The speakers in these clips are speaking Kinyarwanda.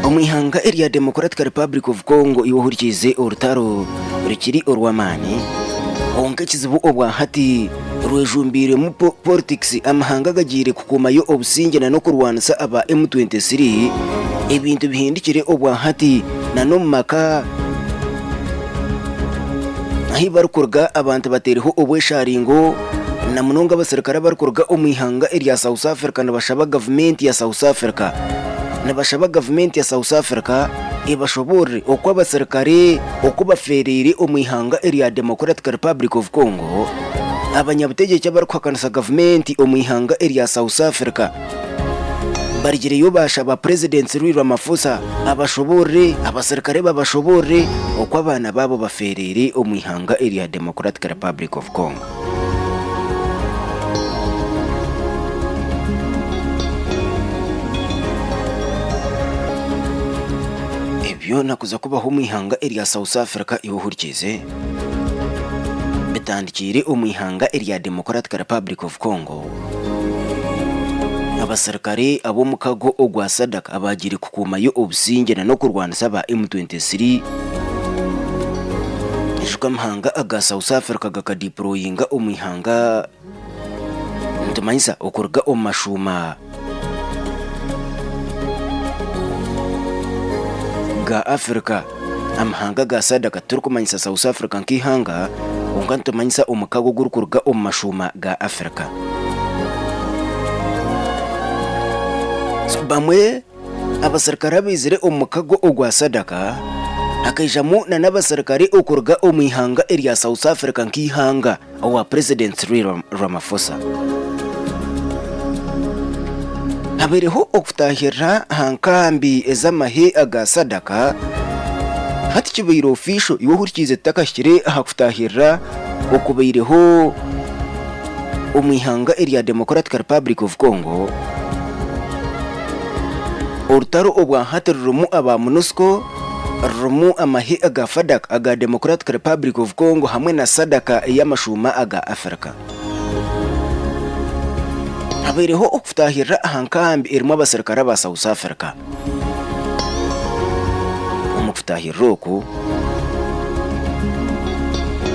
omwihanga erya Democratic Republic of Congo iwohurikize orutaro rukiri orwamani onka kizibu obwa hati rwejumbire mu politics amahanga gagire kukumayo obusinge na no kurwanisa aba M23 ebintu bihindikire obwa hati na no maka ahi barukurga abantu bateriho obwesharingo na munonga abasirikare barukurga omwihanga erya South Africa na bashaba government ya South Africa ibashobore okwa abasirikare okuba ferere omwihanga erya Democratic Republic of Congo abanyabutegetsi barukwakanisa government omwihanga erya South Africa barigireyo bashaba president Cyril Ramaphosa abashobore abasirikare babashobore okwa abana babo baferere omwihanga erya Democratic Republic of Congo. Ebyo nakuza kubaho omwihanga erya South Africa iwohurikize betandikire omwihanga erya Democratic Republic of Congo abasirikare abo mukago ogwa SADC abagire kukumayo obusinge na no kurwanisa aba M23 ishukamhanga aga South Africa gakadeployinga omwihanga ntumanyisa okurga omashuma ga Africa amhanga ga SADC turukumanyisa South Africa nkihanga onkantumanyisa omukago gurukurga omashuma ga Africa bamwe abasirikare bizire omukago ogwa SADC akajamu na n'abasirikare okurga omwihanga erya South Africa nkihanga owa President Cyril Ramaphosa habereho okutahira hankambi ezamahe aga SADC hati kibeiro official iwohurikize takashire hakutahira okubeireho omwihanga erya Democratic Republic of Congo orutaro obwa hati rumu aba MONUSCO rumu amahe aga FADC aga Democratic Republic of Congo hamwe na SADC y'amashuma aga Africa habereho okutahira hankambi irimo abasirikare ba South Africa omukutahiroko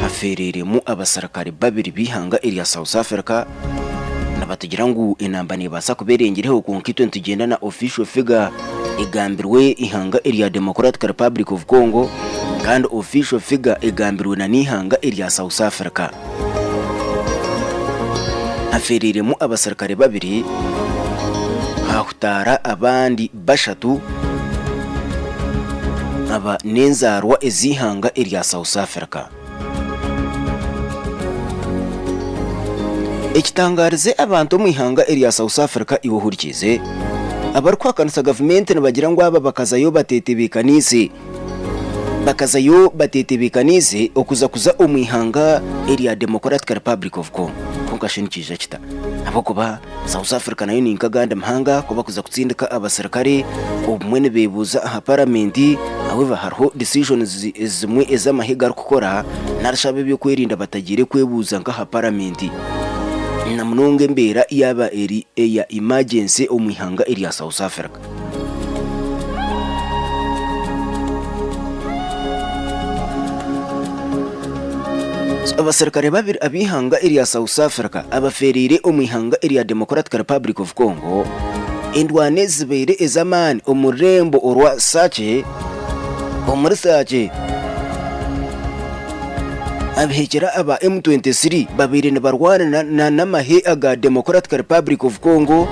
hafereremu abasirikare babiri bihanga erya South Africa nabatugira ngu inamba nibasa kuberengereho kunkito ntugenda na official figure igambirwe ihanga erya Democratic Republic of Congo kandi official figure igambirwe na nihanga erya South Africa hafereremu abasirikare babiri hahutara abandi bashatu aba nenzarwa ezihanga erya South Africa ekitangarize abantu mwihanga erya South Africa iwohurikize abarukwakanisa government nabagira ngo aba bakazayo batetebekanise okuza omwihanga erya Democratic Republic of Congo kunkashinikije kita abokuba South Africa nayo ninkaganda mahanga kuba kuza kutsindika abasirikare obumwene bebuza aha parliament however hariho decisions zimwe ezamahiga rukukora narashabe byo kwerinda batagire kwebuza nka ha parliament na munonge mbera yaba eri ya emergency omwihanga erya South Africa abasirikare babiri abihanga erya South Africa abaferire omwihanga erya Democratic Republic of Congo endwane zibere ezamani omurembo orwa sache omurisache abihekera aba M23 babiri nibarwana na namahe aga Democratic Republic of Congo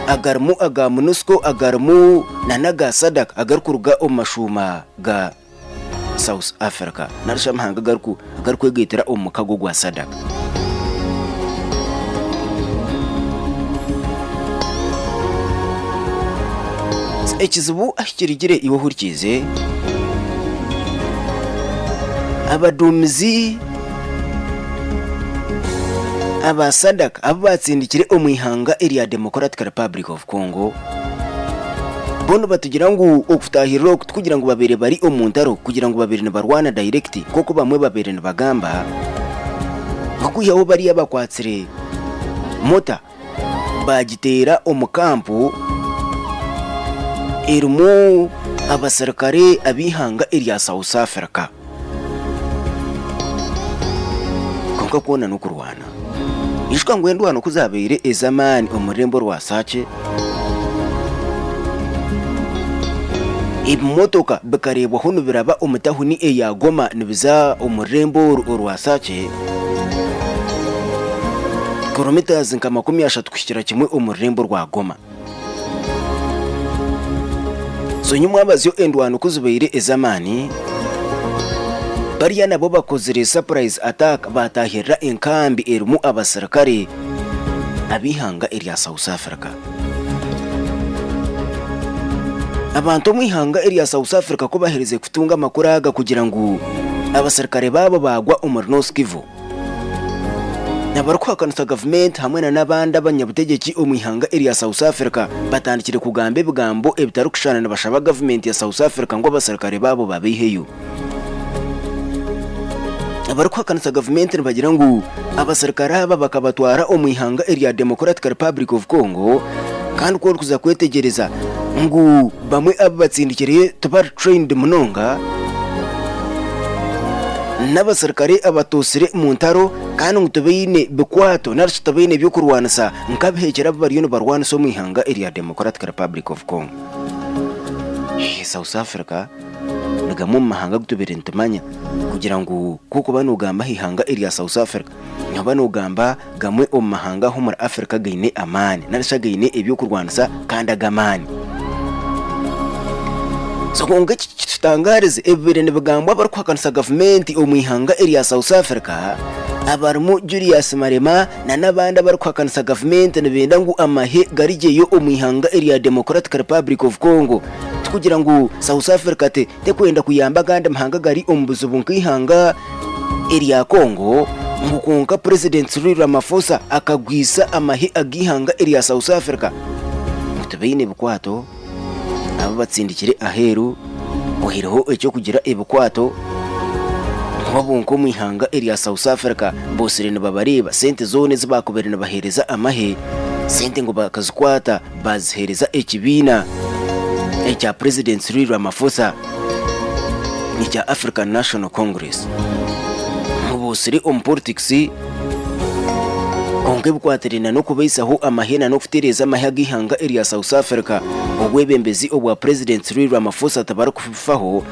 agarmu aga MONUSCO agarmu na naga SADC agarkurga omashuma ga South Africa narishamhanga garkwegitira omukago gwa SADC ekizibu ahikirigire iwohurikize abadumizi aba SADC abatsindikire omwihanga erya Democratic Republic of Congo bono batugira ngo okutahiriro kugira ngo babere bari omuntaro kugira ngo babere barwana direct koko bamwe babere bagamba bakuyaho bari abakwatsire mota bagitera omukampu irimo abasirikare abihanga irya South Africa konka kubona no kurwana ishwa ngwendo hano kuzabere ezamani umurembo rwasace imotoka bikarebwa hono biraba umutahuni eya Goma nibiza umurembo rwasace kilometers nka 30 kwishyira kimwe umurembo rwa Goma. So nyuma abaziyo endwano kuzubere ezamani bariya nabo bakozere surprise attack batahira inkambi erimu abasirikare abihanga irya South Africa. Abantu mwihanga irya South Africa ko bahereze kutunga makuraga kugira ngo abasirikare babo bagwa umurnos Kivu. Nabarukwakanisa government hamwe n'abandi abanyabutegeki umwihanga irya South Africa batandikire kugambe bigambo ebitarukushana nabashaba government ya South Africa ngo abasirikare babo babiheyo. Abarukwakanisa government bagira ngo abasirikare aba bakabatwara umwihanga irya Democratic Republic of Congo kandi ko kuza kwetegereza ngo bamwe abatsindikiriye tubar trained munonga n'abasirikare abatosire mu ntaro kandi ngutubine bikwato narishtabine byo kurwanisa nkabihekera bariyo barwana so mwihanga irya Democratic Republic of Congo. South Africa nagamo mahanga gutubere ntumanya kugira ngo kuko banugamba hihanga irya South Africa nyabanugamba gamwe omahanga ho muri Africa gaine amani narishagaine ebyo kurwanisa kandi agamani. So konge kitangarize ebere nibagamba barukwakanisa government omwihanga irya South Africa abarmu Julius Marema na nabandi barukwakanisa government nibenda ngo amahe garigeyo omwihanga irya Democratic Republic of Congo kugira ngo South Africa te kwenda kuyamba ganda mahanga gari ombuzubu nkihanga irya Congo ngukunka President Cyril Ramaphosa akagwisa amahe agihanga irya South Africa mutubine bikwato abo batsindikire aheru ohireho ecyo kugira ebikwato nk'abunko mwihanga irya South Africa bose rene babareba sente zone zibakuberena bahereza amahe sente ngo bakazikwata bazihereza ekibina echa President Cyril Ramaphosa ni cha African National Congress mubosire politics konge bukwaterina no kubisaho amahena no kutereza amahaga ihanga irya South Africa obwebembezi obwa President Cyril Ramaphosa tabaruku kufaho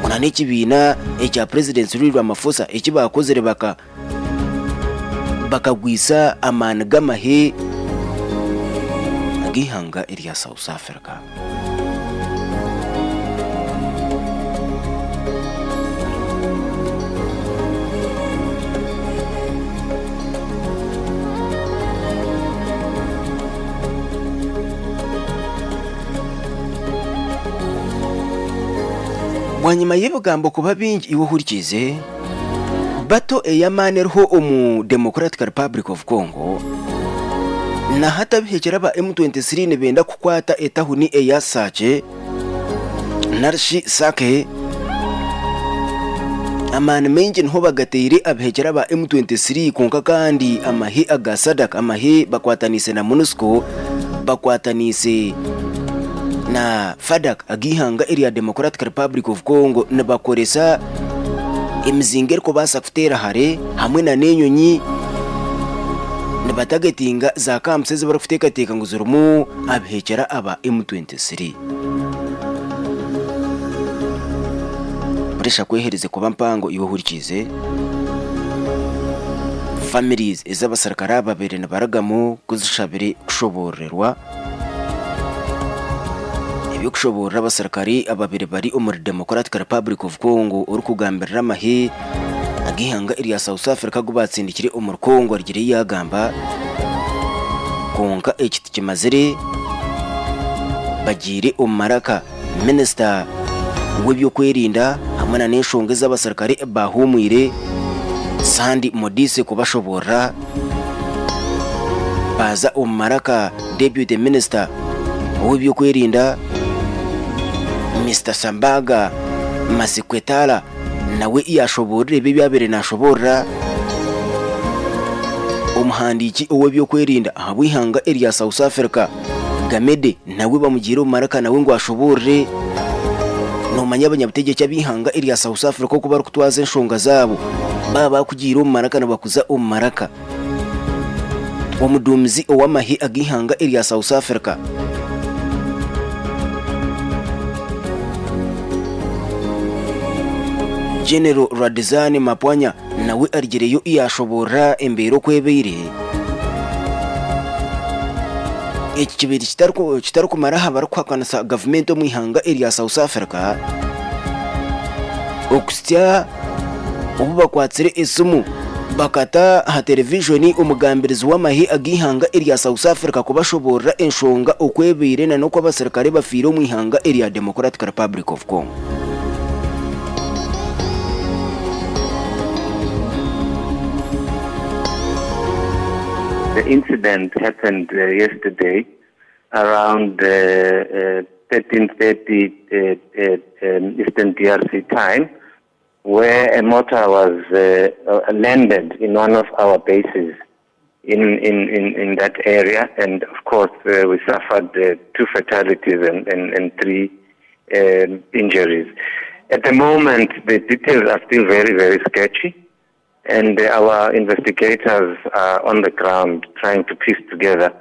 kuna n'ekibina echa President Cyril Ramaphosa ekibakozere bakagwisa amana gamahe agihanga irya South Africa. Wanyuma y'ebugambo kuba bingi iwo hurikize bato eyamane rho omu Democratic Republic of Congo na hata bihekera ba M23 nebenda kukwata etahuni eyasache narshi sake amane menje nho bagateire abihekera ba M23 konka kandi amahe agasadak amahe bakwatanise na MONUSCO bakwatanise na fadak agihanga irya Democratic Republic of Congo nabakoresa emizingero ko basa kutera hare hamwe na nenyonyi nabatagetinga za kamseze barafuteka teka nguzurumu abihekera aba M23 buresha kwehereze kuba mpango iwo hurikize families ez'abasirikare babere nabaragamo kuzishabire kushoborerwa bikushobora abasirikari ababiri bari umuri Democratic Republic of Congo uri kugambirira amahe agihanga irya South Africa gubatsindikire umuri Congo rigire yagamba konka ekiti kimazire bagire umaraka minister w'ibyo kwerinda hamwe na n'eshonge z'abasirikari bahumwire Sandi Modise kubashobora baza umaraka deputy minister w'ibyo kwerinda Mr. Sambaga Masikwetala nawe iyashoborere bibyabere nashobora umuhandiki owe byo kwerinda ahabwihanga irya South Africa Gamede nawe bamugira umaraka nawe ngo ashoborere nomanya abanyabutegetsi abihanga eri ya South Africa ko bari kutwaza enshonga zabo baba kugira omumaraka nabakuza omumaraka omudumizi owamahe agihanga eri ya South Africa General Radizani Mapwanya nawe arigereyo iyashobora embero kwebeire ekibiri kitari kumara habar kwakanasa government omwihanga eri ya South Africa okusya ubu bakwatsire esimu bakata ha televisioni omugambirizi w'amahe agihanga eri ya South Africa kubashobora enshonga okwebeire na no kw'abasirikare bafire omwihanga eri ya Democratic Republic of Congo. The incident happened yesterday around 13:30 Eastern DRC time, where a mortar was landed in one of our bases in that area, and of course we suffered 2 fatalities and 3 injuries. At the moment, the details are still very, very sketchy. And our investigators are on the ground trying to piece together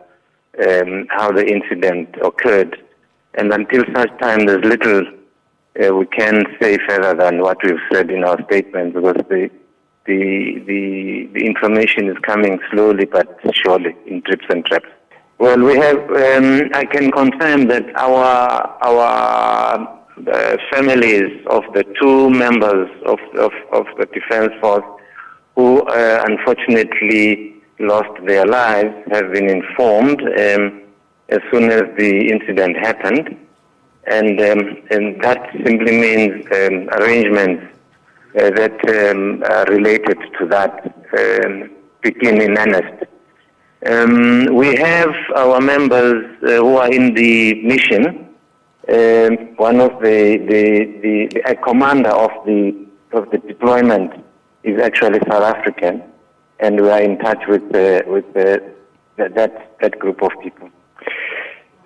how the incident occurred. And until such time, there's little we can say further than what we've said in our statement, because the information is coming slowly but surely in drips and traps. Well, we have. I can confirm that our families of the 2 members of the Defence Force who unfortunately lost their lives have been informed as soon as the incident happened, and that simply means arrangements that are related to that begin in earnest. We have our members who are in the mission. One of a commander of the deployment is actually South African, and we are in touch with that group of people.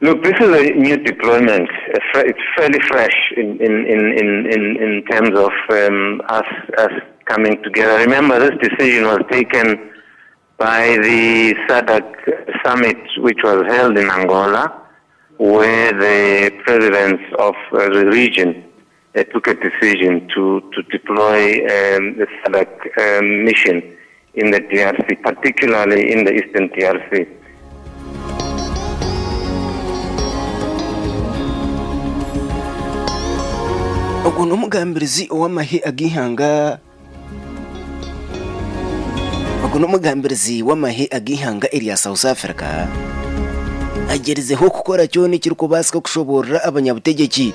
Look, this is a new deployment. It's fairly fresh in terms of us coming together. Remember, this decision was taken by the SADC summit, which was held in Angola, where the presidents of the region took a decision to deploy the SADC mission in the DRC, particularly in the Eastern DRC. Oguno mugambirizi owamahe agihanga eri ya South Africa agerizeho kukora cyone kiri kubasika kushobora abanyabutegetsi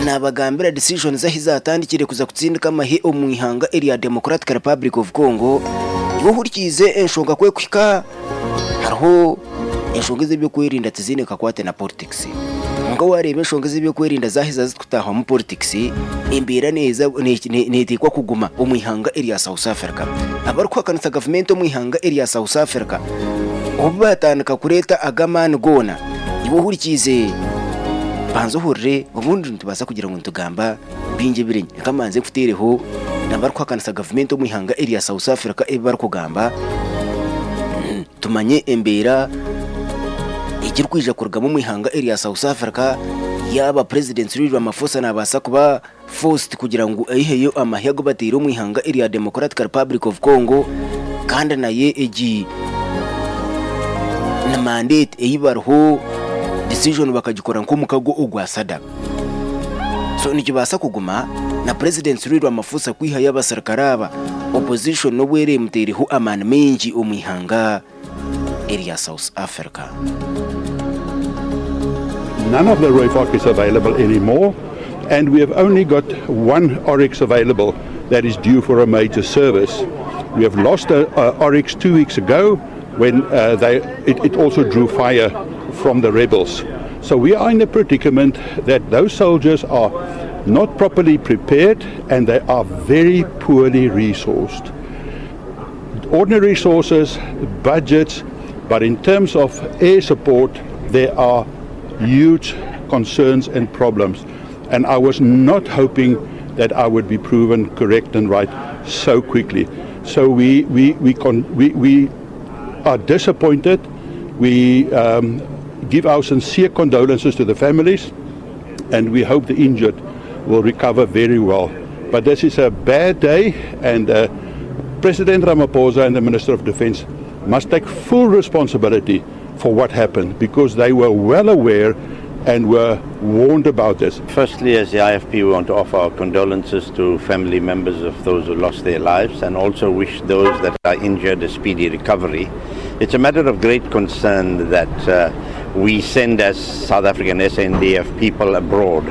nabagambira decision zahizatandikire kuza kutsindika amahe omwihanga eri ya Democratic Republic of Congo yohurikize enshonga kwe kwika hariho enshonga z'ibyo kwirinda tizine kakwate na politics ngo warebe enshonga z'ibyo kwirinda zahiza zikutaha mu politics imbira neza netikwa kuguma omwihanga eri ya South Africa abarukwa kanisa government omwihanga eri ya South Africa obatandika kureta agamani gona ibohurikize banzo hurre ubundi ntubasa kugira ngo ntugamba binge birenye kamanze mfutereho nabarukwa kanisa government omwihanga eri ya South Africa ebarukugamba tumanye embera ikiri kwija kurugamo mwihanga eri ya South Africa yaba president Cyril Ramaphosa nabasa kuba forced kugira ngo ayiheyo amahyago batiro mwihanga eri ya Democratic Republic of Congo kandi naye eji na mandate eyibarho decision bakagikora nko mukago ogwa SADC. So nikibasa kuguma na president Cyril Ramaphosa kwihaya abasirikare opposition no bwere muteriho amana menji omwihanga eri ya South Africa. None of the ROIFOC is available anymore, and we have only got 1 Oryx available that is due for a major service. We have lost a Oryx 2 weeks ago when it also drew fire from the rebels. So we are in a predicament that those soldiers are not properly prepared and they are very poorly resourced. Ordinary resources, budgets, but in terms of air support, there are huge concerns and problems. And I was not hoping that I would be proven correct and right so quickly. So we are disappointed. We give our sincere condolences to the families, and we hope the injured will recover very well. But this is a bad day, and President Ramaphosa and the Minister of Defence must take full responsibility for what happened, because they were well aware and were warned about this. Firstly, as the IFP, we want to offer our condolences to family members of those who lost their lives, and also wish those that are injured a speedy recovery. It's a matter of great concern that we send as South African SANDF people abroad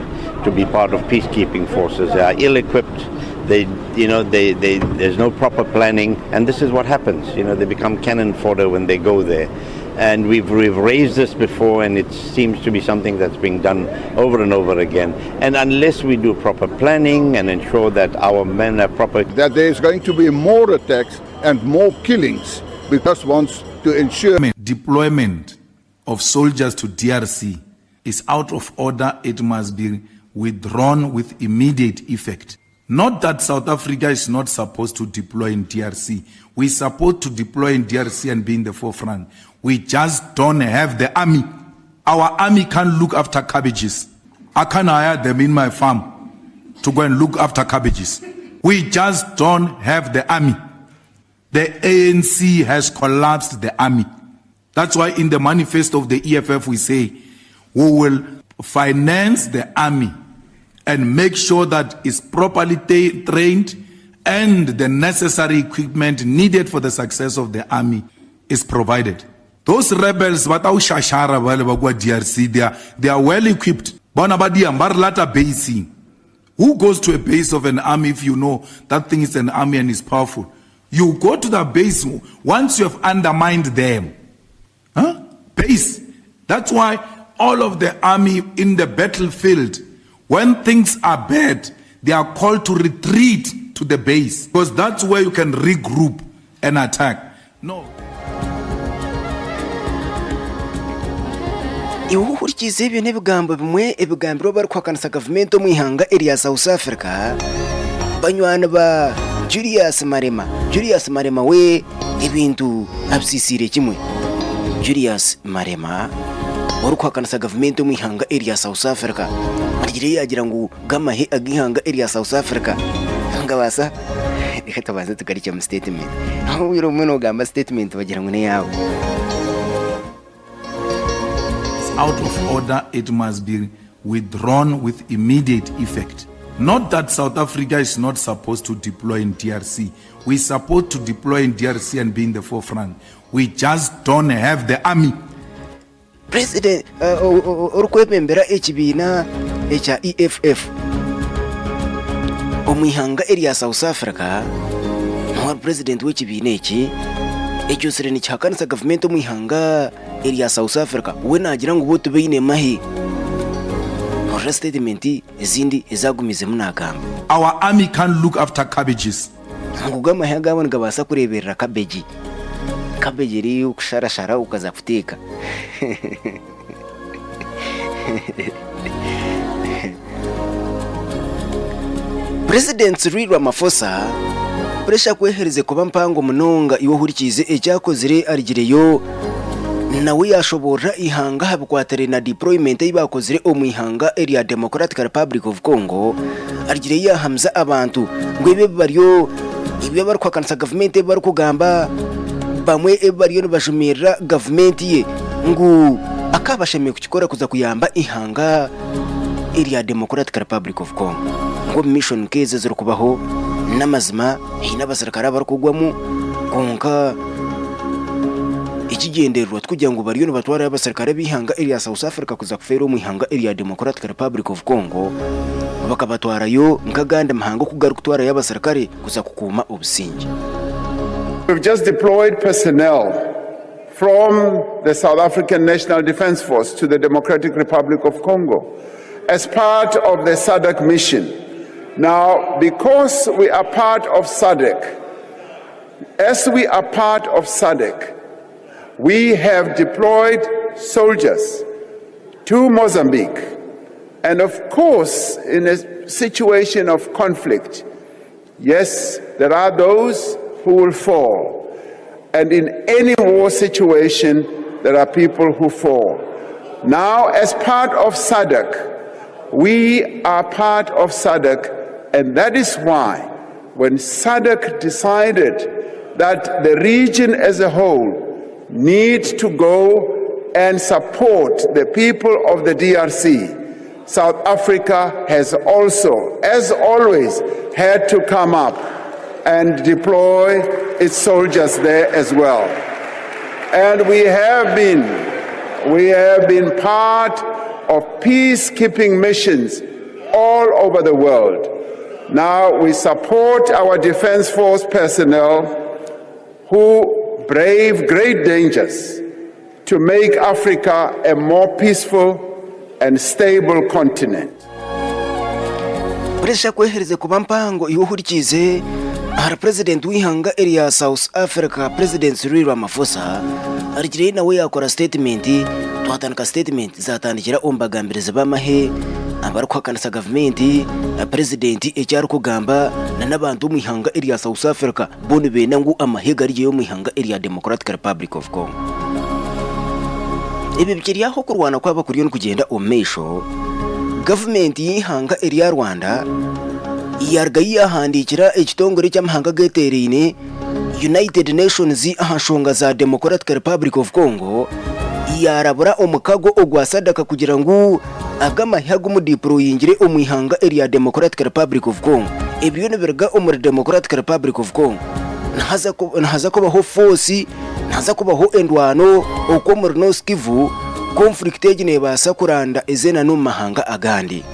to be part of peacekeeping forces. They are ill-equipped. There's no proper planning, and this is what happens. They become cannon fodder when they go there. And we've raised this before, and it seems to be something that's being done over and over again. And unless we do proper planning and ensure that our men have proper... That there is going to be more attacks and more killings, because wants to ensure... Deployment of soldiers to DRC is out of order. It must be withdrawn with immediate effect. Not that South Africa is not supposed to deploy in DRC. We're supposed to deploy in DRC and be in the forefront. We just don't have the army. Our army can't look after cabbages. I can't hire them in my farm to go and look after cabbages. We just don't have the army. The ANC has collapsed the army. That's why in the manifesto of the EFF we say we will finance the army and make sure that it's properly trained and the necessary equipment needed for the success of the army is provided. Those rebels, DRC, they are well equipped. Who goes to a base of an army if you know that thing is an army and is powerful? You go to the base once you have undermined them. Base. That's why all of the army in the battlefield, when things are bad, they are called to retreat to the base, because that's where you can regroup and attack. No. iwuhurikiza ibyo n'ebigambo bimwe ebigambiro bari kwakanisa gavumenti omu ihanga erya South Africa banywana ba Julius Marema we ebintu abisisire kimwe. Julius Marema ori kwakanisa gavumenti omu ihanga erya South Africa arigire yagira ngu gamahe agihanga erya South Africa ngabasa reka tubanze tugarike mu statement aho wiro mwe no gamba statement bagira ngo ne yawo. Out of order, it must be withdrawn with immediate effect. Not that South Africa is not supposed to deploy in DRC. We're supposed to deploy in DRC and be in the forefront. We just don't have the army. President orukwebembera ekibina echa EFF omwihanga area South Africa no president w'ekibina eki ekyosere ni kyakanisa government omwihanga area South Africa we nagira ngo bote beine mahi or statement ezindi ezagumize munagamba. Our army can look after cabbages. Ngugama hagabona gabasa kureberera cabbage ri ukusharashara ukaza kuteka. President Cyril Ramaphosa presha kwehereze kuba mpango munonga iwohurikize ecyakozire arigireyo nawe yashobora ihanga habukwatere na deployment yibakozire omwihanga area Democratic Republic of Congo arigire ya hamza abantu ngwebe bariyo ibyo bari kwakanisa government bari kugamba bamwe bariyo bajumira government ye ngu akabashamiye kukikora kuza kuyamba ihanga area Democratic Republic of Congo ngo mission keze ziri kubaho n'amazima n'abasirikare bari kugwamo konka ikigenderwa tkugira ngo bariyo batwara abasirikare bihanga area South Africa kuza kufera mu ihanga area Democratic Republic of Congo bakabatwarayo nkaganda mahanga kugaruka kutwara y'abasirikare kuza kukuma obusingi. We've just deployed personnel from the South African National Defence Force to the Democratic Republic of Congo as part of the SADC mission. Now, because we are part of SADC, as we are part of SADC, we have deployed soldiers to Mozambique, And of course, in a situation of conflict, yes, there are those who will fall. And in any war situation, there are people who fall. Now, as part of SADC, we are part of SADC, and that is why when SADC decided that the region as a whole needs to go and support the people of the DRC, South Africa has also, as always, had to come up and deploy its soldiers there as well. And we have been part of peacekeeping missions all over the world. Now we support our Defense Force personnel who brave great dangers to make Africa a more peaceful and stable continent. Presha kwehereze kuba mpango iwuhurikize ahari president w'ihanga area South Africa President Cyril Ramaphosa arigire nawe yakora statement twatandika statement zatandikira ombagambirize bamahe abarukwakanisa government na president ecyari kugamba na nabantu mu ihanga area South Africa bone benangu amahega ariye yo mu ihanga area Democratic Republic of Congo. Ibi bikiriyaho kurwana kwaba kuriyo kugenda omesho government y'ihanga area Rwanda yarga yahandikira ekitongore cy'amahanga geterine United Nations ahashonga za Democratic Republic of Congo yarabura omukago ogwa SADC kugira ngo agamahiga mu deployingire omwihanga area Democratic Republic of Congo ebyo neberga omuri Democratic Republic of Congo nahaza kubaho force nahaza kubaho endwano okwo muri North Kivu conflict egine basa kuranda ezena no mahanga agandi.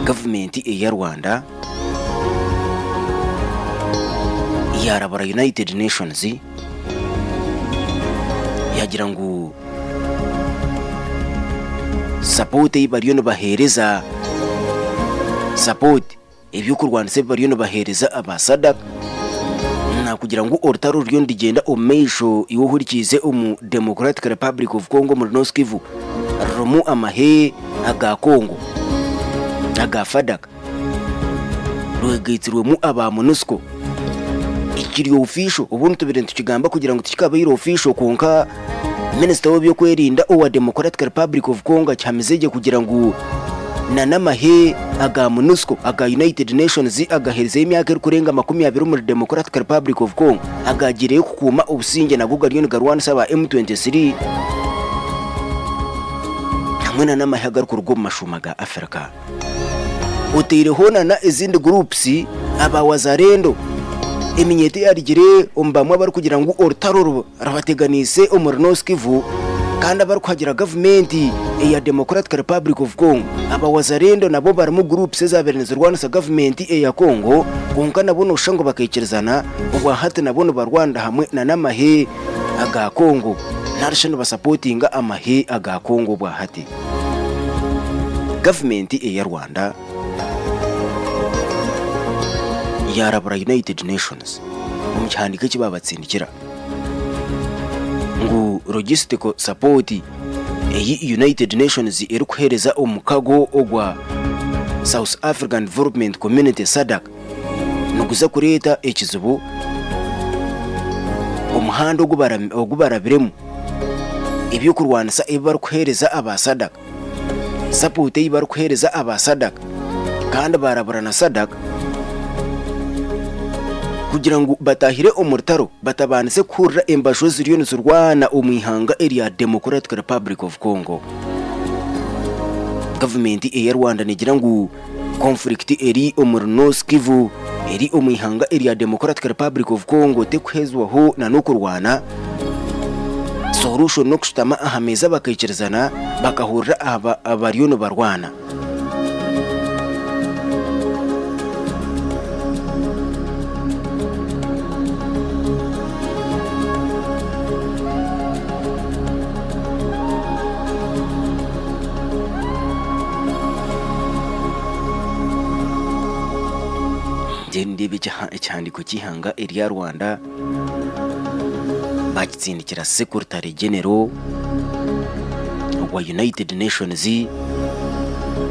Government ya Rwanda yarabara United Nations yagira ngo support ibariyo bahereza support ibyo ku Rwanda se bariyo bahereza abasada na kugira ngo orutaro ryo ndigenda omesho iwohurikize umu Democratic Republic of Congo muri North Kivu romu amahe aga Congo aga FADC rwegitirwe mu aba MONUSCO ikiri official ubuntu tubire tukigamba kugira ngo tukikaba iri official konka Minister w'ibyo kwerinda owa Democratic Republic of Congo cyamizeje kugira ngo nanamahe aga MONUSCO aga United Nations agahereza imyaka kurenga 20 muri Democratic Republic of Congo agagireye kukuma ubusinge na Google Garwana saba M23 hamwe nanamahe agaruko mashumaga Africa utirehona na izindi groups aba wazarendo eminyete yarigire ombamwe bari kugira ngo orutaro rabateganise omuri North Kivu kandi bari kwagira government ya Democratic Republic of Congo aba wazarendo nabo bari mu groups zabereneza Rwanda government ya Congo konka nabono shango bakekerezana ubwa hati nabono ba Rwanda hamwe na namahe aga Congo narashano basupportinga amahe aga Congo bwa hati government ya Rwanda yarabura United Nations umucyandike kibabatsindikira ngo logistical support eyi United Nations eri kuhereza omukago ogwa South African Development Community SADC nuguza kureta ekizubu umuhando ogubarabiremu ibyo kurwanisa ibar kuhereza aba SADC support ibar kuhereza aba SADC kandi barabura na SADC kugira ngo batahire omurtaro batabanise kurra embasho ziriyo zurwana omwihanga area Democratic Republic of Congo. Government ya Rwanda nigira ngo conflict eri omuri North Kivu eri omwihanga area Democratic Republic of Congo tekwezwaho na no kurwana solution no kustama ahameza bakayikirizana bakahurra abariyo no barwana. ndebe cyandiko kihanga area Rwanda bakitsindikira Secretary General wa United Nations,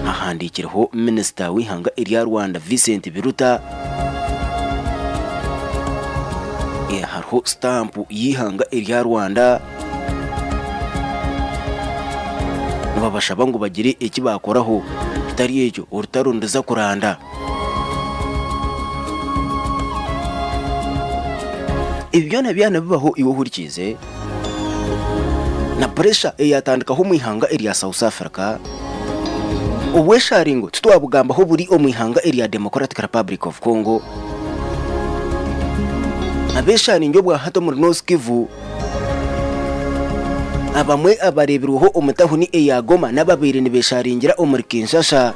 hahandikiraho Minister w'ihanga erya Rwanda Vincent Biruta, hariho stamp y'ihanga erya Rwanda. Babashaba ngo bagire iki bakoraho bitari ejo urutarondeza kuranda. Ibyo nabyana bibaho iwo hurikize na pressure yatandikaho mwihanga area South Africa. Ubwesharingo tutwabugambaho buri omwihanga area Democratic Republic of Congo. Abesharingo bwa hato muri North Kivu, abamwe abarebiruho umutahuni eya Goma n'ababiri nibesharingira omuri Kinshasa,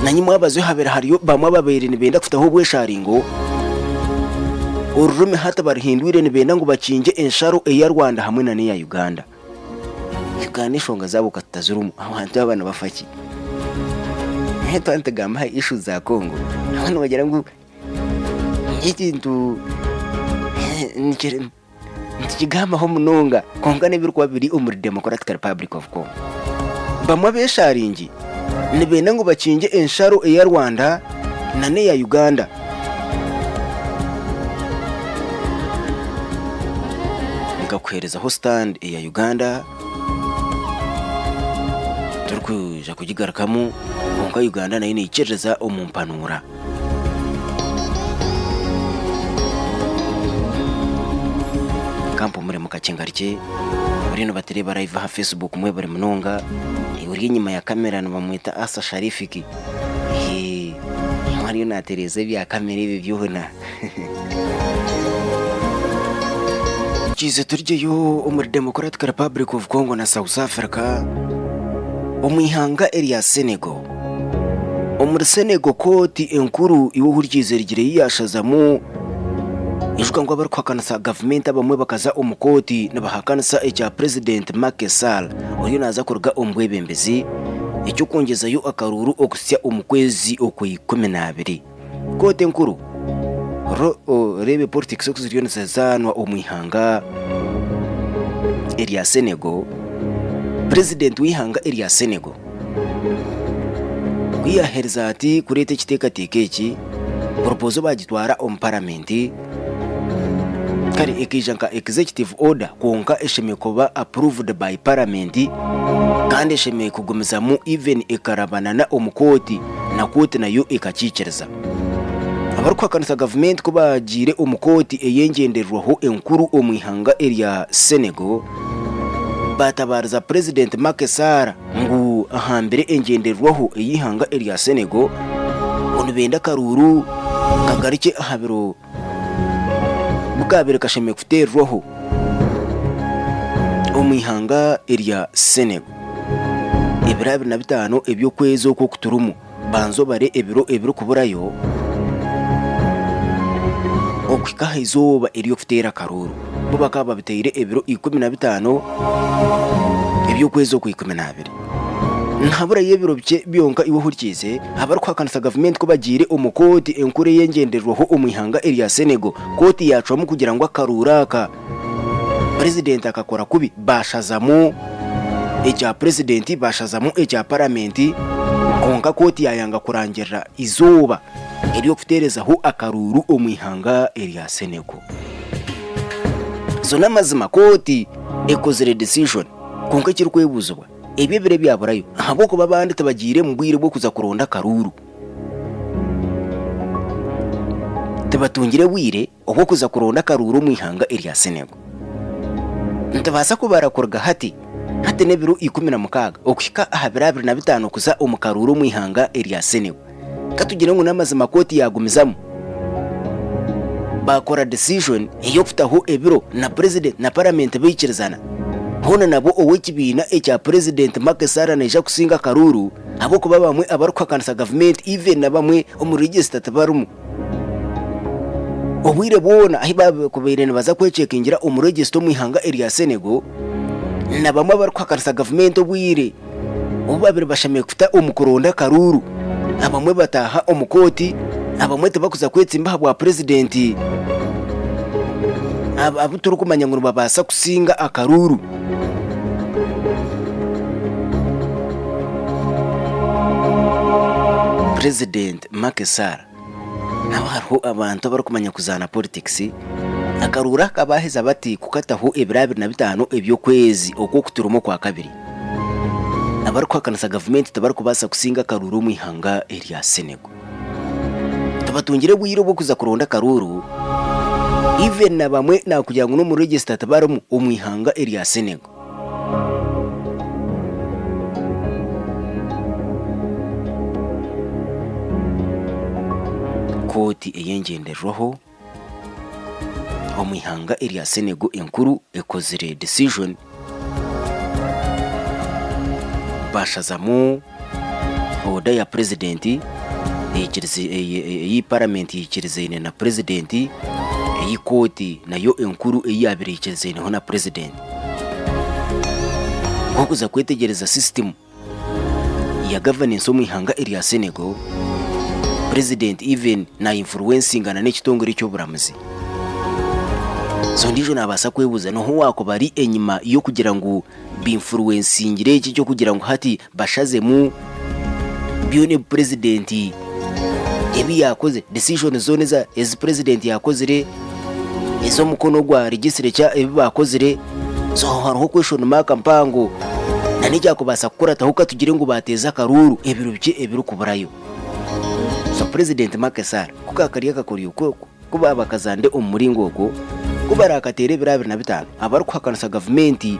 nanyimwe abazo habera hariyo bamwe ababiri nibenda kufitaho ubwesharingo. Ururimi hata barihindwire nibenda ngo bacinge ensharo eya Rwanda hamwe na neya Uganda. Uganda ishonga zabo katazurumu abantu abana bafaki. Heto antegama issue za Congo. Abantu bagira ngo ikintu ntikigama ho munonga kongane birwa biri umuri Democratic Republic of Congo. Bamwe besharingi nibenda ngo bacinge ensharo eya Rwanda na neya Uganda. Kwerezaho stand ya Uganda turikuja kugigarukamu konka Uganda nayo nicereza omumpanura. Kampo muri mukacengarike bari no batire barayiva ha Facebook mwe bari munonga uri inyuma ya kamera bamwita Asa Sharifiki. Mwari na Tereze bya kamera ibi byuhuna. Kize turjeyo umuri Democratic Republic of Congo na South Africa, omwihanga area Senegal. Umuri Senegal koti enkuru iwo hurikize rigire yashazamu ijuka ngo abarukwakanasa government abamwe bakaza umukoti nabahakanasa echa President Macky Sall uriyo naza kuruga ombwebembezi icyo kongezayo akaruru okusya umukwezi okwi12 koti enkuru rebe politics okuziriyo nsazanwa omwihanga area Senegal. President w'ihanga area Senegal kwiyahereza ati kurete kitekateke iki proposal bagitwara parliament kari ekijanka executive order konka esheme kuba approved by parliament kandi esheme kugumeza mu even ekarabana na omukoti na koti nayo ekakicereza. Abarukwakanisa government kubagire umukoti eyengenderwaho enkuru omwihanga area Senegal batabariza President Macky Sall ngo ahambere engenderwaho eyihanga area Senegal onubenda karuru kagarike ahabiro bukabere kasheme kuterwaho omwihanga area Senegal. Ibirabi na bitano ebyo kwezo ko kuturumu banzo bare ebiro kuburayo okwikaha izuba iriyo kutera karuru bubakaba biteyire ebiro 15 ebyo kwezo ku 12 ntabura yebiro bye byonka iwo hurikize abarukwakanisa government ko bagire umukoti enkure yengenderwaho omwihanga area Senegal koti yacwamo kugira ngo akaruraka president akakora kubi bashazamu echa president bashazamu echa parliament konka koti yayanga kurangira izuba iriyo kuterezaho akaruru omwihanga area Senegal. So namazima koti ekozere decision konka kiri kwebuzwa ebye bire byaburayo ahubwo babandi tabagire mu bwire bwo kuza kuronda karuru tabatungire wire obwo kuza kuronda karuru omwihanga area Senegal. Ntabasa kubarakorga hati nebiro 16 okika ahabira 25 kuza omukaruru omwihanga area Senegal. Katugire ngo namazima koti yagumizamo bakora decision iyo kutaho ebiro na president na parliament bikirizana hona nabo owekibina echa President Macky Sall neja kusinga karuru abo kuba bamwe abarukwakanisa government even na bamwe omu register tabarumu obwire bona ahiba kubirene baza kwechekingira omu register omwihanga area Senegal na bamwe abarukwakanisa government obwire obabire bashame kuta omukoronda karuru abamwe bataha omukoti abamwe tabakuza kwetsimba bwa president abo turi kumanya ngo babasa kusinga akaruru. President Macky Sall naho hariho abantu bari kumanya kuzana politics akarura kabaheza bati kukataho 2025 ebyo kwezi okwo kuturumo kwa kabiri abari kwakanasa government tabari kubasa kusinga akaruru mu ihanga area Senegal. Tabatungire bwiro bwo kuza kuronda karuru even na bamwe na kugira ngo no mu register tabaro mu ihanga area Senegal. Koti eyengenderwaho omwihanga area Senegal enkuru ekozire decision bashazamu oda ya president iyi parliament yikirizene na president iyi koti nayo enkuru eyabiri yikirizene ho na president okuza kwetegereza system ya governance omwihanga area Senegal. President even na influencing na n'ekitongore cy'oburamuzi. So ndijo nabasa kwebuza no ho wako bari enyima yo kugira ngo binfluencingire iki cyo kugira ngo hati bashazemu bione president ebi yakoze decision zone za as president yakozire izo mukono gwa registre cya ebi bakozire. So hariho question mark mpango na nijya kubasa gukora tahuka tugire ngo bateza karuru ebiru bye ebiru kuburayo. So President Macky Sall kukakariya kakoriyo kuba abakazande umuringo go kubara akatere 2025 abari kwakanasa government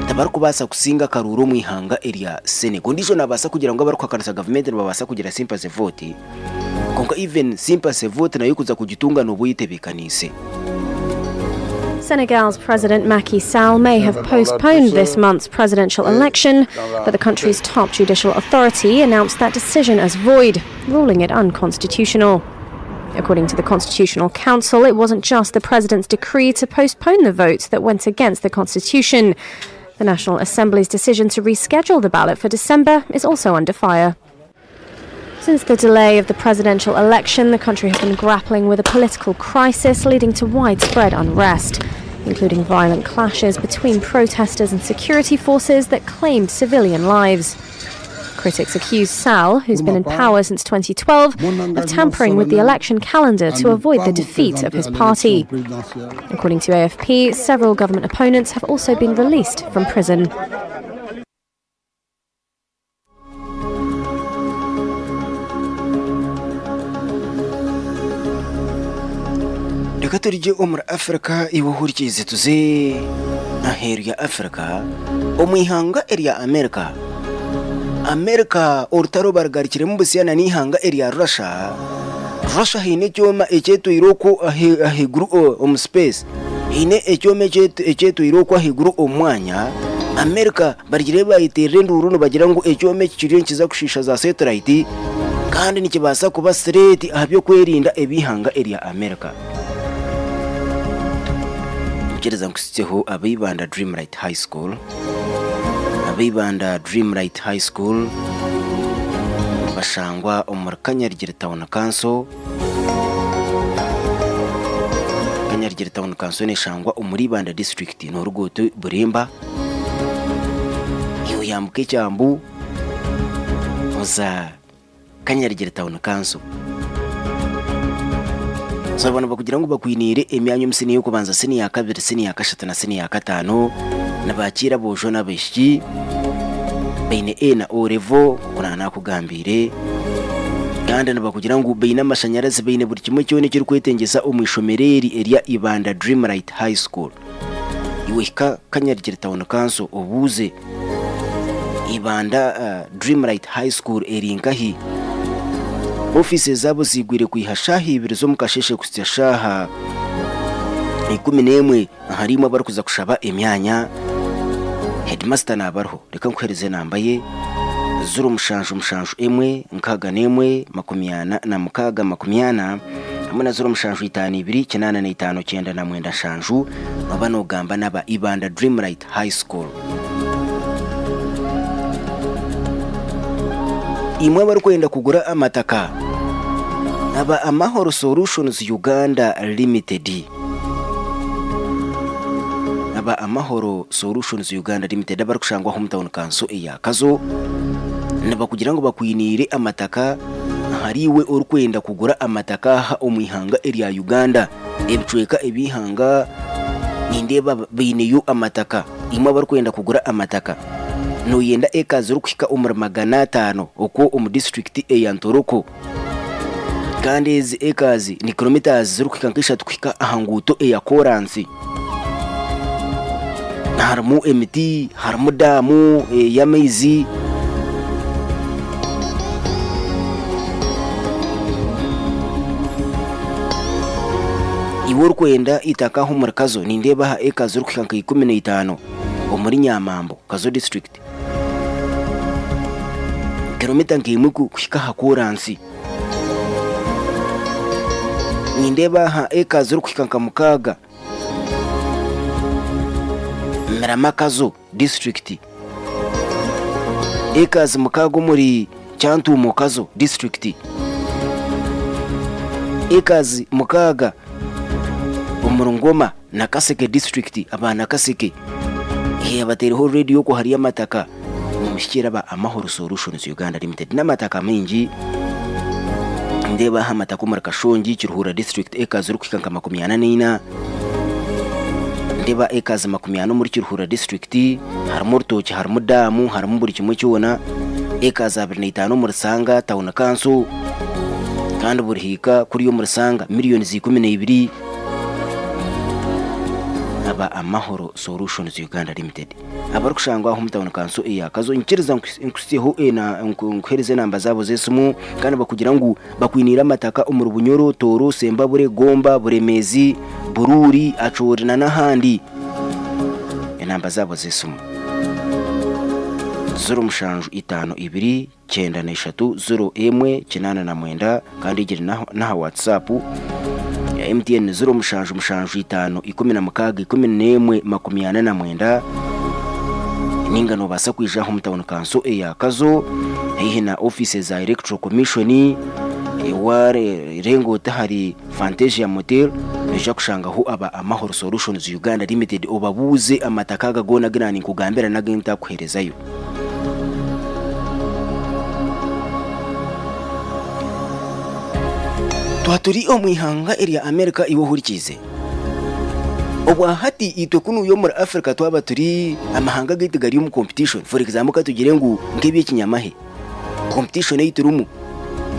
tabari kubasa kusinga karuru mu ihanga area Senegal. Ndijo nabasa kugira ngo abari kwakanasa government babasa kugira sympathy vote konka even sympathy vote nayo kuza kugitunga no buyitebekanise. Senegal's President Macky Sall may have postponed this month's presidential election, but the country's top judicial authority announced that decision as void, ruling it unconstitutional. According to the Constitutional Council, it wasn't just the president's decree to postpone the vote that went against the constitution. The National Assembly's decision to reschedule the ballot for December is also under fire. Since the delay of the presidential election, the country has been grappling with a political crisis leading to widespread unrest, including violent clashes between protesters and security forces that claimed civilian lives. Critics accuse Sall, who's been in power since 2012, of tampering with the election calendar to avoid the defeat of his party. According to AFP, several government opponents have also been released from prison. Dekaturije umra Afrika iwuhurikize tuze aheru ya Afrika omwihanga area America orutaro baragarikire mu busiyana n'ihanga area Russia hine cyoma ecyeto iroko ahiguru space hine ecyome ecyeto iroko ahiguru omwanya America barigire bayiterere nduru no bagira ngo ecyome kiriyo kiza kushisha za satellite kandi nikibasa kuba straight ahabyo kwerinda ebihanga area America. Gereza nkusteho abibanda Dreamlight High School bashangwa omurkanyarigire town council ne shangwa umuribanda district no rugoto Buremba iyo yambuke cyambu oza kanyarigire town council. Sabana bakugira ngo bakwinire emyanyo msini yo kubanza sini ya kabiri sini ya kashatu na sini ya katano nabakira bojo nabeshyi beine e na orevo kuna nakugambire kandi nabakugira ngo beine amashanyarazi beine buri kimwe cyone kiri kwetengeza umwishomereri area ibanda Dreamlight High School iwika kanyarigire town council obuze ibanda Dreamlight High School eringahi office zabo zigwire kwihashahi ibiri zo mukasheshe kustyashaha 11 harimo bari kuza kushaba emyanya headmaster nabarho reka nkwereze nambaye zuru mushanju emwe nkaga nemwe makumyana na mukaga makumyana amuna zuru mushanju 52 kinana na 5 cyenda na mwenda shanju babano gamba naba ibanda Dreamlight High School imwe bari kwenda kugura amataka aba Amahoro Solutions Uganda Limited aba amahoro solutions Uganda Limited abarukushangwa ho mutawon kanso iya kazo nabakugira ngo bakwinire amataka hariwe urukwenda kugura amataka ha omwihanga area Uganda ebicweka ebihanga nindeba bineyo amataka imwe barukwenda kugura amataka no yenda ekazi rukwika umur 500 uko district ya Ntoroko kandi ezi ekazi ni kilometers zirukwika nkisha twika ahanguto ya Koransi harmu emiti harmu damu y'amezi iwor kwenda itaka ho muri kazo nindeba ha ekazi rukwika 15 omuri Nyamambo Kazo district kilomita nkimuku kwika ha Koransi nindeba ha ekazi rukwika nkamukaga Kazo district ekazi mukago muri Cyantumo Kazo district ekazi mukaga umurungoma na Kaseke district abana Kaseke bateriho radio ko hari amataka mushikira ba amahoro solutions Uganda Limited n'amataka menji ndeba ha amataka muri Kashongi Kiruhura district ekazi rukwika 84 ndeba ekazi 80 muri Kiruhura district harimo rutoki harimo damu harimo buri kimwe cyona ekazi 25 muri Sanga town council kandi buri hika kuri yo muri Sanga miliyoni 12 aba amahoro solutions Uganda Limited abarukushangwa ho mutawon kanso iya kazo inkiriza nkusiho na nkuhereze namba zabo zesumu kandi bakugira ngo bakwinira amataka umuru Bunyoro Toro Sembabure Gomba Buremezi Bururi Acorina n'ahandi namba zabo zesumu 0752930189 kandi igire na WhatsApp MTN 07551114 ningano basa kwija ho mutawon kanso ya kazo hina offices za electoral commission ware rengo tahari Fantasia Motel neja kushanga ho aba amahoro solutions Uganda Limited obabuze amatakaga gona granani kugambira naginta kuherezayo twaturi omwihanga area America iwo hurikize obwa hati itokunu yo muri Africa twaba turi amahanga gitigari mu competition for example katugire ngo ngebiye kinyamahe competition yiturumu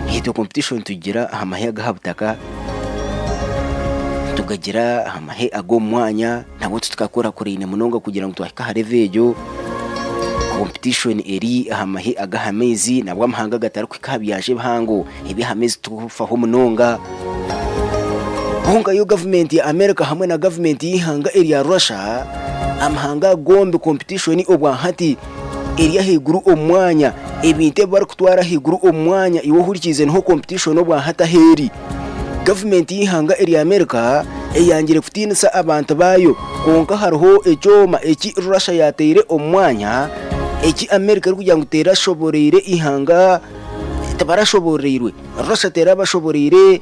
hito competition tugira amahe gahabutaka tugagira amahe ago mwanya nabo tukakora kurine munonga kugira ngo twahika harevejo competition eri amahe agahamezi nabwo amahanga gatari kwikabyaje bahango ibi hamezi tufaho munonga honga yo government ya America hamwe na government y'ihanga area Russia amahanga gombe competition obwa hati area heguru omwanya ebinte bar kutwara heguru omwanya iwo hurikize no competition obwa hata heri government y'ihanga area America eyangire kutinisa abantu bayo konka hariho ecoma eki Russia yateire omwanya eki America kugira ngo tera shoborere ihanga tabarashoboreirwe Russia tera bashoborere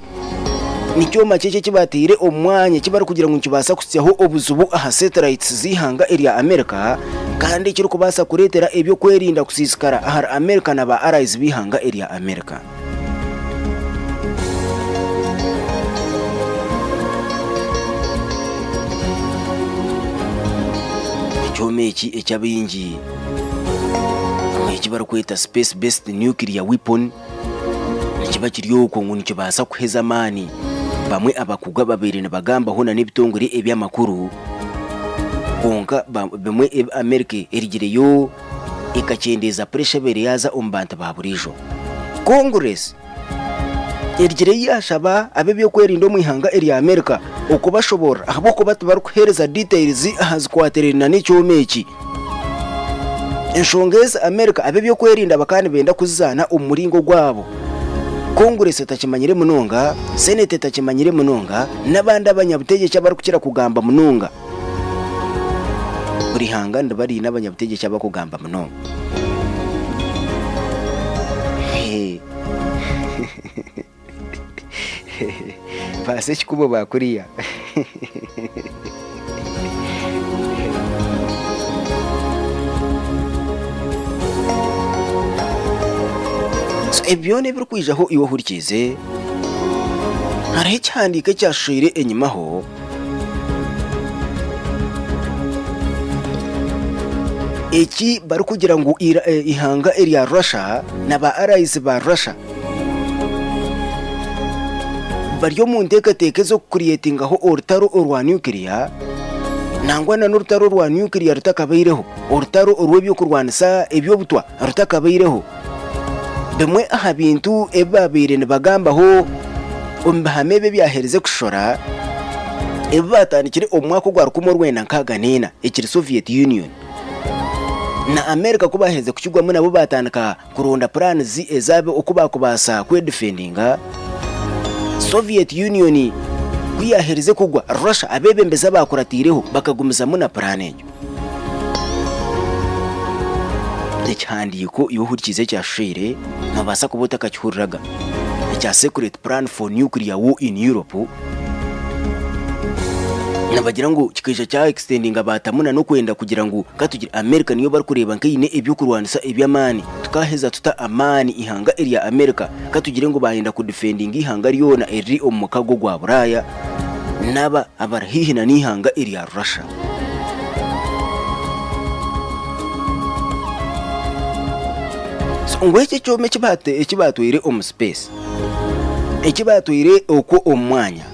nicyoma cece kibatire omwanya kibara kugira ngo kibasa kusyaho obuzubu aha satellites zihanga area America kandi kiri kubasa kuretera ebyo kwerinda kusisikara aha America na ba allies bihanga area America icyomeki ecyabingi ekibara kweta space based nuclear weapon nikiba kiriyoko ngo nikibasa kuheza mani bamwe abakugwa babiri ne bagamba hona n'ibitongore ebyamakuru bonka bamwe America erigireyo ikakendeza pressure bere yaza ombanta baburijo Congress erigire yashaba abebyo kwerinda mwihanga eri America uko bashobora ahubwo batubara kuhereza details ahazikwaterena n'icyomeki enshongeza America abebyo kwerinda bakani benda kuzana umuringo gwabo Congress takimanyire munonga Senate takimanyire munonga nabandi abanyabutegetsi abarukira kugamba munonga buri hanga ndabari n'abanyabutegetsi abakugamba munonga base kikubo bakuriya ebyo ne biri kwijaho iwe hurikize hariho icyandike cyashire enyumaho iki bari kugira ngo ihanga erya Russia n'aba allies ba Russia baryo mu ntekateke zo creatingaho urutaro rwa nuclear nangwa na n'urutaro rwa nuclear rutakabaireho urutaro urw'ebyo kurwanisa ebyo butwa rutakabaireho bimwe aha bintu ebabire nibagambaho ombahamebe byahereze kushora ebatandikire omwaka gwa 1994 ekiri Soviet Union na America kubaheze kukigwamo nabo batandika kuronda plans ezabe okubakubasa kwedefendinga Soviet Union kuyahereze kugwa Russia abebembeza bakuratireho bakagumizamo na plan eyo icyandiko ibuhurikize cyashire nabasa kubota kacyuriraga icya secret plan for nuclear war in Europe nabagira ngo kikisha cya extending abatamuna no kwenda kugira ngo katugira America niyo bari kureba nkine ibyo kurwanisa ibyamani tukaheza tuta amani ihanga area America katugire ngo bahenda ku defending ihanga riyo na eri omukago gwa Buraya naba abarahihina n'ihanga area Russia ngweke cyome kibatwire omu space ekibatwire oko omwanya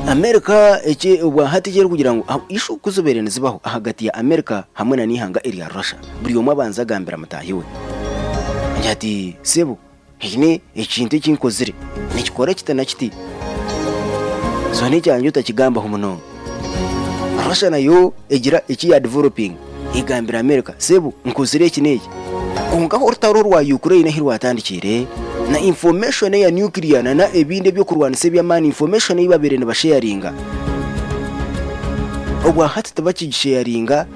America bwa hatigera kugira ngo ishu kuzoberene zibaho hagati ya America hamwe na nihanga area Russia buri omwe abanza gambira matahiwe yati sebo hine ekintu kinkozire nikikora kitana kiti so ne cyanjye utakigamba humuno Russia nayo egira iki ya developing igambira America sebo nkozire kineki kungaho urutaro rwa Ukraine hirwatandikire na information ya nuclear na ebinde byo kurwanisa by'amani information ibabere ne basharinga obwa hati tabakisharinga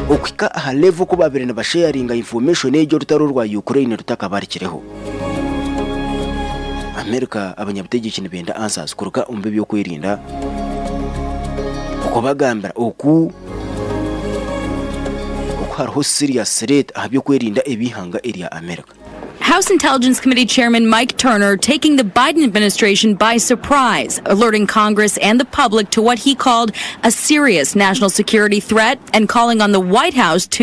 okwika aha level ko babere ne basharinga information y'ejo rutaro rwa Ukraine rutakabarikireho America abanyabutegetsi nibenda answers kuruka umbe byo kwirinda uko bagambira oku hariho serious threat ahabyo kwirinda ebihanga area America. House Intelligence Committee Chairman Mike Turner taking the Biden administration by surprise, alerting Congress and the public to what he called a serious national security threat and calling on the White House to